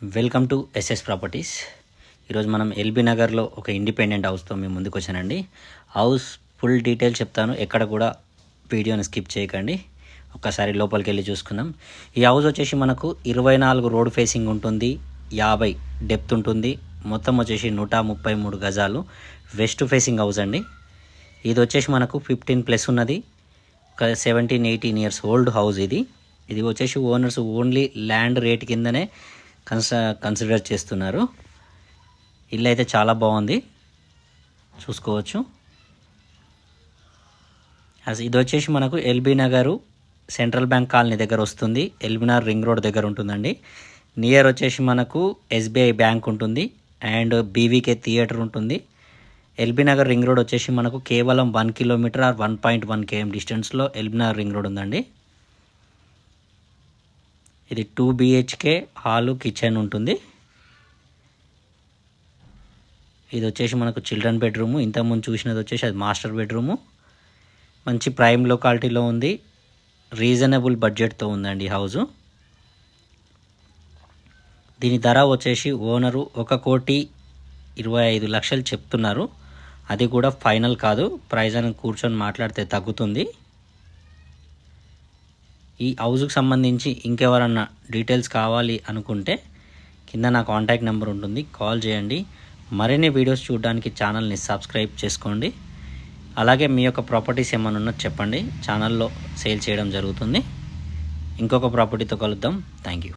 Welcome to SS properties. ఈరోజు మనం LB నగర్లో ఒక ఇండిపెండెంట్ హౌస్తో మేము ముందుకు వచ్చానండి. హౌస్ ఫుల్ డీటెయిల్ చెప్తాను, ఎక్కడ కూడా వీడియోని స్కిప్ చేయకండి. ఒక్కసారి లోపలికి వెళ్ళి చూసుకుందాం. ఈ హౌస్ వచ్చేసి మనకు 24 రోడ్ ఫేసింగ్ ఉంటుంది, 50 డెప్త్ ఉంటుంది. మొత్తం వచ్చేసి 133 గజాలు వెస్ట్ ఫేసింగ్ హౌస్ అండి. ఇది వచ్చేసి మనకు 15+ ఉన్నది, ఒక 17-18 ఇయర్స్ ఓల్డ్ హౌస్. ఇది వచ్చేసి ఓనర్స్ ఓన్లీ ల్యాండ్ రేట్ కిందనే కన్సిడర్ చేస్తున్నారు. ఇల్లు అయితే చాలా బాగుంది, చూసుకోవచ్చు. ఇది వచ్చేసి మనకు LB Nagar central bank colony దగ్గర వస్తుంది. ఎల్బీ నగర్ రింగ్ రోడ్ దగ్గర ఉంటుందండి. నియర్ వచ్చేసి మనకు ఎస్బీఐ బ్యాంక్ ఉంటుంది అండ్ బీవీకే థియేటర్ ఉంటుంది. ఎల్బీ నగర్ రింగ్ రోడ్ వచ్చేసి మనకు కేవలం 1 కిలోమీటర్ ఆర్ 1.1 km డిస్టెన్స్లో ఎల్బీ నగర్ రింగ్ రోడ్ ఉందండి. ఇది 2 BHK హాలు, కిచెన్ ఉంటుంది. ఇది వచ్చేసి మనకు చిల్డ్రన్ బెడ్రూము. ఇంతకుముందు చూసినది వచ్చేసి అది మాస్టర్ బెడ్రూము. మంచి ప్రైమ్ లొకాలిటీలో ఉంది, రీజనబుల్ బడ్జెట్తో ఉందండి హౌజు. దీని ధర వచ్చేసి ఓనరు 1,25,00,000 చెప్తున్నారు. అది కూడా ఫైనల్ కాదు, ప్రైస్ అని కూర్చొని మాట్లాడితే తగ్గుతుంది. ఈ హౌస్కి సంబంధించి ఇంకెవరన్నా డీటెయిల్స్ కావాలి అనుకుంటే కింద నా కాంటాక్ట్ నెంబర్ ఉంటుంది, కాల్ చేయండి. మరిన్ని వీడియోస్ చూడడానికి ఛానల్ని సబ్స్క్రైబ్ చేసుకోండి. అలాగే మీ యొక్క ప్రాపర్టీస్ ఏమైనా ఉన్నా చెప్పండి, ఛానల్లో సేల్ చేయడం జరుగుతుంది. ఇంకొక ప్రాపర్టీతో కలుద్దాం. Thank you.